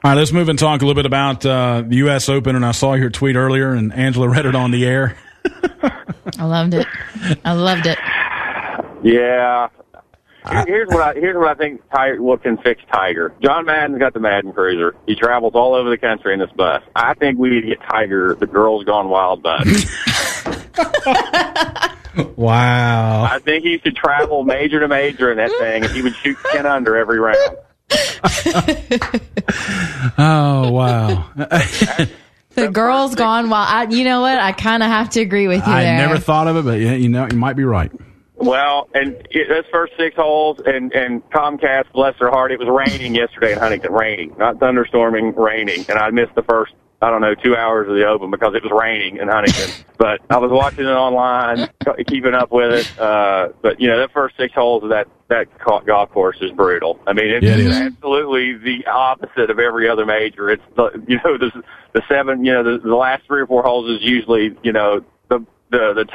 All right, let's move and talk a little bit about the U.S. Open. And I saw your tweet earlier, and Angela read it on the air. I loved it. Yeah. Here's what I think what can fix Tiger. John Madden's got the Madden Cruiser. He travels all over the country in this bus. I think we need to get Tiger the Girls Gone Wild bus. Wow. I think he should travel major to major in that thing, and he would shoot 10 under every round. Oh, wow. The Girls Gone Wild. You know what? I kind of have to agree with you there. I never thought of it, but you might be right. Well, and those first 6 holes, and Comcast, bless their heart, it was raining yesterday in Huntington. Raining, not thunderstorming, raining. And I missed the first, 2 hours of the Open because it was raining in Huntington. But I was watching it online, keeping up with it. But, that first 6 holes of that golf course is brutal. I mean, it is absolutely the opposite of every other major. It's, the 7, the last 3 or 4 holes is usually, the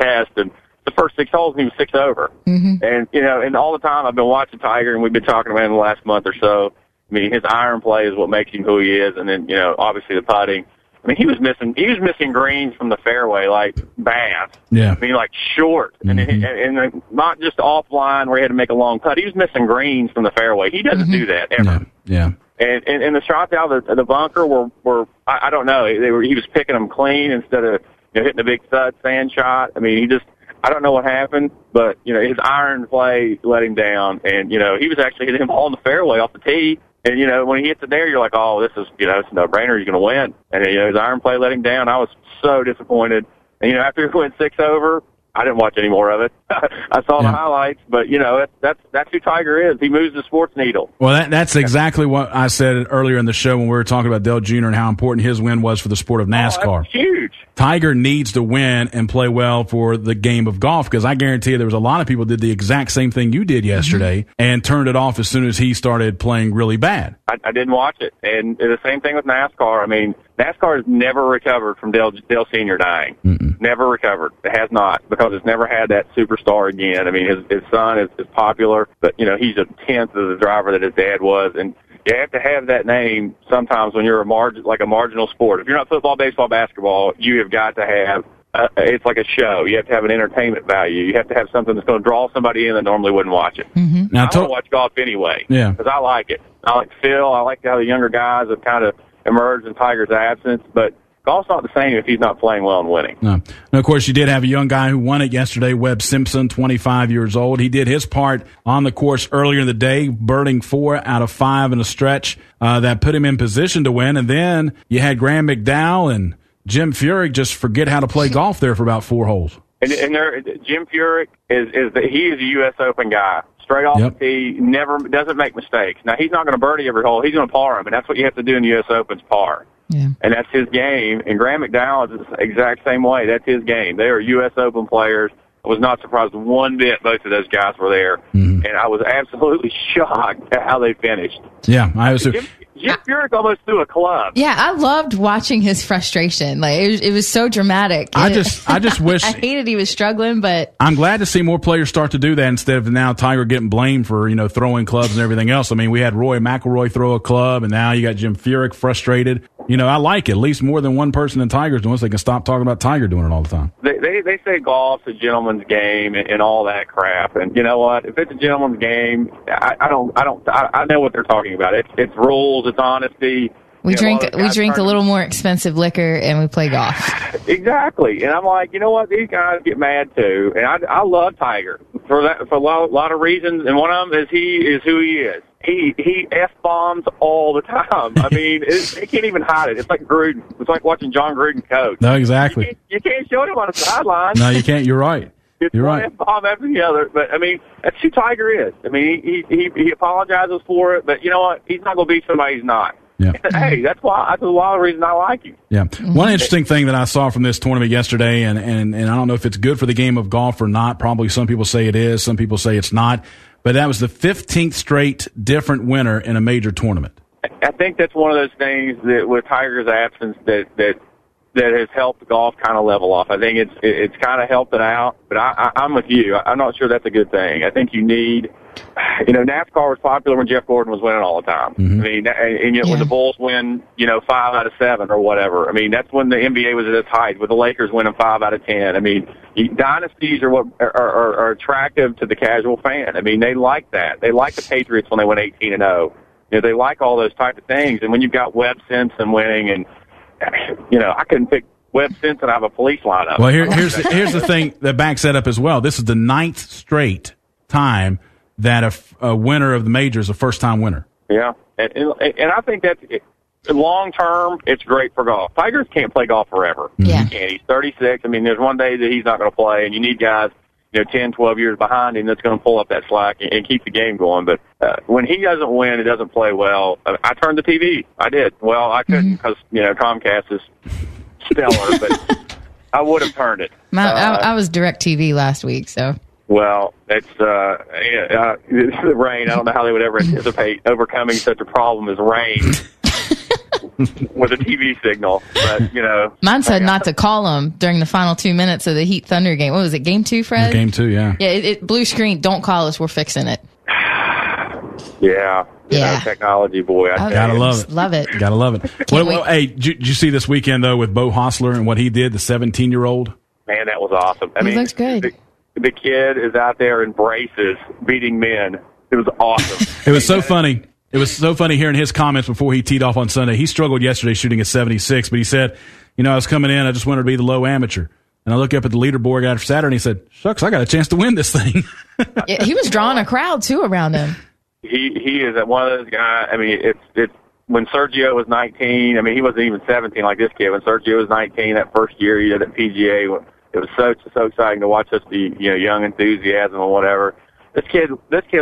test, and the first 6 holes, he was 6 over. Mm-hmm. And, and all the time I've been watching Tiger, and we've been talking about him the last month or so. I mean, his iron play is what makes him who he is. And then, obviously the putting. I mean, he was missing greens from the fairway like bass. Yeah. I mean, like short. Mm-hmm. And not just offline where he had to make a long putt. He was missing greens from the fairway. He doesn't do that ever. Yeah. And the shots out of the bunker were I don't know. He was picking them clean instead of, hitting a big sand shot. I mean, I don't know what happened, but, his iron play let him down. And, he was actually hitting him all in the fairway off the tee. And, when he hits it there, you're like, oh, this is, it's a no-brainer. He's going to win. And, his iron play let him down. I was so disappointed. And, after he went 6 over, I didn't watch any more of it. I saw the highlights, but, that's who Tiger is. He moves the sports needle. Well, that's exactly what I said earlier in the show when we were talking about Dale Jr. and how important his win was for the sport of NASCAR. Oh, that's huge. Tiger needs to win and play well for the game of golf, because I guarantee you there was a lot of people did the exact same thing you did yesterday and turned it off as soon as he started playing really bad. I didn't watch it. And the same thing with NASCAR. I mean, NASCAR has never recovered from Dale Sr. dying. Mm-mm. Never recovered. It has not, because it's never had that superstar again. I mean, his son is popular, but, he's a tenth of the driver that his dad was. And you have to have that name sometimes when you're a marginal sport. If you're not football, baseball, basketball, you have got to have it's like a show. You have to have an entertainment value. You have to have something that's going to draw somebody in that normally wouldn't watch it. Mm-hmm. Now, I want to watch golf anyway, because I like it. I like Phil. I like how the younger guys have kind of emerged in Tiger's absence, but golf's not the same if he's not playing well and winning. No. And of course, you did have a young guy who won it yesterday, Webb Simpson, 25 years old. He did his part on the course earlier in the day, birding 4 out of 5 in a stretch that put him in position to win. And then you had Graham McDowell and Jim Furyk just forget how to play golf there for about 4 holes. And Jim Furyk is a U.S. Open guy. Straight off the tee, doesn't make mistakes. Now, he's not going to birdie every hole. He's going to par them, and that's what you have to do in the U.S. Open's par. Yeah. And that's his game. And Graham McDowell is the exact same way. That's his game. They are U.S. Open players. I was not surprised one bit both of those guys were there. Mm-hmm. And I was absolutely shocked at how they finished. Yeah, I was. Jim Furyk almost threw a club. Yeah, I loved watching his frustration. Like it was so dramatic. I just wish. I hated he was struggling, but I'm glad to see more players start to do that instead of now Tiger getting blamed for throwing clubs and everything else. I mean, we had Roy McIlroy throw a club, and now you got Jim Furyk frustrated. I like it. At least more than one person in Tiger's doing it, so they can stop talking about Tiger doing it all the time. They say golf's a gentleman's game and all that crap. And you know what? If it's a gentleman's game, I know what they're talking about. It's rules. It's honesty. We drink a little more expensive liquor and we play golf. Exactly. And I'm like, you know what? These guys get mad too. And I love Tiger for a lot of reasons. And one of them is he is who he is. He F-bombs all the time. I mean, he can't even hide it. It's like Gruden. It's like watching John Gruden coach. No, exactly. You can't show him on the sideline. No, you can't. You're right. It's one F-bomb after the other. But, I mean, that's who Tiger is. I mean, he apologizes for it, but you know what? He's not going to beat somebody he's not. Yeah. Hey, that's a lot of reasons I like him. Yeah. One interesting thing that I saw from this tournament yesterday, and I don't know if it's good for the game of golf or not. Probably some people say it is. Some people say it's not. But that was the 15th straight different winner in a major tournament. I think that's one of those things that with Tiger's absence that that has helped golf kind of level off. I think it's kind of helped it out, but I'm with you. I'm not sure that's a good thing. I think you need, NASCAR was popular when Jeff Gordon was winning all the time. Mm-hmm. I mean, and when the Bulls win, 5 out of 7 or whatever. I mean, that's when the NBA was at its height, with the Lakers winning 5 out of 10. I mean, dynasties are what are attractive to the casual fan. I mean, they like that. They like the Patriots when they went 18-0. They like all those type of things. And when you've got Webb Simpson winning, and I couldn't pick Webb Simpson out of a police lineup. Well, here's the thing that backs that up as well. This is the 9th straight time that a winner of the major is a first-time winner. Yeah, and I think that's long term. It's great for golf. Tigers can't play golf forever. Yeah, he can't. He's 36. I mean, there's one day that he's not going to play, and you need guys 10, 12 years behind him that's going to pull up that slack and keep the game going. But when he doesn't win, he doesn't play well. I turned the TV. I did. Well, I couldn't because Comcast is stellar, but I would have turned it. I was DirecTV last week, so. Well, it's the rain. I don't know how they would ever anticipate overcoming such a problem as rain with a TV signal. But mine said not to call them during the final 2 minutes of the Heat Thunder game. What was it? Game 2, Fred? Game 2, yeah. Yeah, it blue screen. Don't call us. We're fixing it. Yeah. Technology, boy. Gotta love it. Love it. Gotta love it. Hey, did you see this weekend though with Bo Hostler and what he did? The 17-year-old. Man, that was awesome. He looks good. The kid is out there in braces beating men. It was awesome. It was so funny. It was so funny hearing his comments before he teed off on Sunday. He struggled yesterday shooting a 76, but he said, I was coming in, I just wanted to be the low amateur. And I look up at the leaderboard after Saturday, and he said, shucks, I got a chance to win this thing. Yeah, he was drawing a crowd, too, around him. He is one of those guys. I mean, it's when Sergio was 19, I mean, he wasn't even 17 like this kid. When Sergio was 19, that first year he did at PGA, it was so exciting to watch us the young enthusiasm or whatever. This kid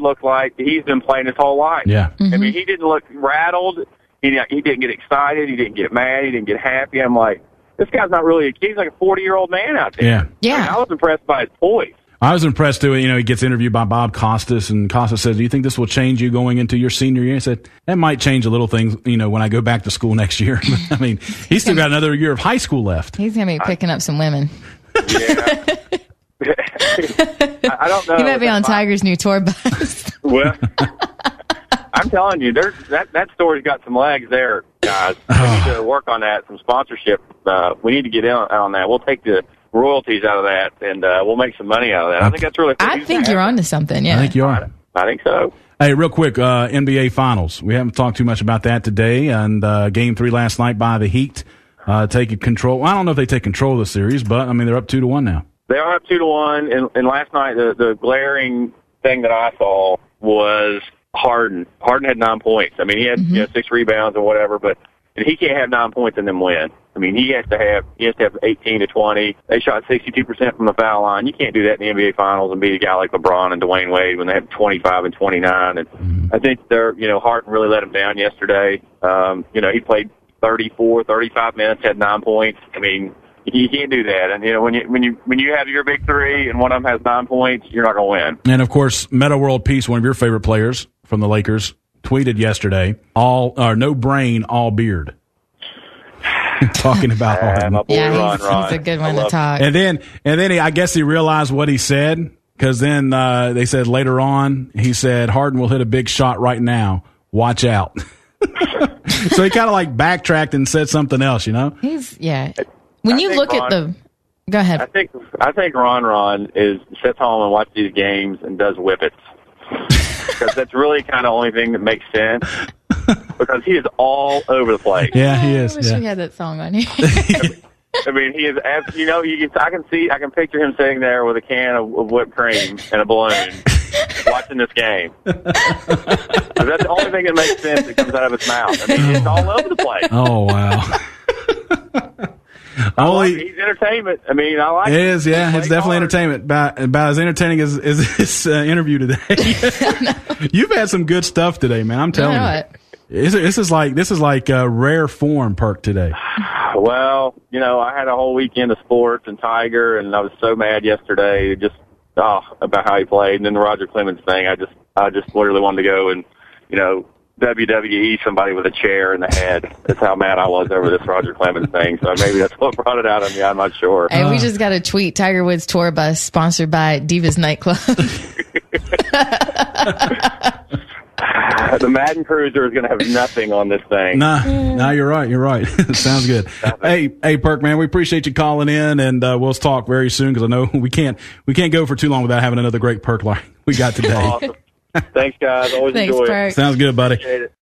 looks like he's been playing his whole life. Yeah. Mm-hmm. I mean, he didn't look rattled. He didn't get excited. He didn't get mad. He didn't get happy. I'm like, this guy's not really a kid. He's like a 40-year-old man out there. Yeah. Yeah. I mean, I was impressed by his poise. I was impressed too. He gets interviewed by Bob Costas, and Costas says, "Do you think this will change you going into your senior year?" He said, "That might change a little things, when I go back to school next year." I mean, he's still got another year of high school left. He's going to be picking up some women. Yeah. I don't know. He might be on Tiger's new tour bus. Well, I'm telling you, that story's got some legs there, guys. We need to work on that, some sponsorship. We need to get in on that. We'll take the royalties out of that, and we'll make some money out of that. I think that's really cool. I think you're onto something, yeah. I think you are. I think so. Hey, real quick, NBA Finals. We haven't talked too much about that today, and Game 3 last night by the Heat taking control. Well, I don't know if they take control of the series, but, they're up 2-1 now. They are up 2-1, and last night the glaring thing that I saw was Harden. Harden had 9 points. I mean, he had 6 rebounds or whatever, but he can't have 9 points and then win. I mean, he has to have 18 to 20. They shot 62% from the foul line. You can't do that in the NBA Finals and beat a guy like LeBron and Dwayne Wade when they have 25 and 29. And I think Harden really let him down yesterday. He played 35 minutes, had 9 points. I mean, you can't do that. And when you have your big three and one of them has 9 points, you're not going to win. And of course, Metta World Peace, one of your favorite players from the Lakers, tweeted yesterday, no brain, all beard. Talking about Harden. Yeah, he's a good one to talk. And then I guess he realized what he said, because then they said later on, he said, Harden will hit a big shot right now. Watch out. So he kind of backtracked and said something else, When you look at go ahead. I think Ron sits home and watches these games and does whippets. Because that's really kind of the only thing that makes sense. Because he is all over the place. Yeah, he is. I wish we had that song on here. I mean, he is. I can picture him sitting there with a can of whipped cream and a balloon, watching this game. Because that's the only thing that makes sense that comes out of his mouth. I mean, it's all over the place. Oh wow. He's entertainment. I mean, I like it. It is, yeah. It's definitely entertainment. About as entertaining as this interview today. You've had some good stuff today, man. I'm telling you. This is like rare form, Perk, today. Well, I had a whole weekend of sports and Tiger, and I was so mad yesterday about how he played. And then the Roger Clemens thing, I just literally wanted to go and, WWE somebody with a chair in the head. That's how mad I was over this Roger Clemens thing. So maybe that's what brought it out of me. I'm not sure. Hey, we just got a tweet. Tiger Woods tour bus sponsored by Divas Nightclub. The Madden Cruiser is going to have nothing on this thing. Nah, you're right. You're right. Sounds good. Hey, Perk, man, we appreciate you calling in, and we'll talk very soon because I know we can't go for too long without having another great Perk like we got today. Awesome. Thanks, guys. Always Thanks, enjoy Perk. it. Sounds good, buddy. Appreciate it.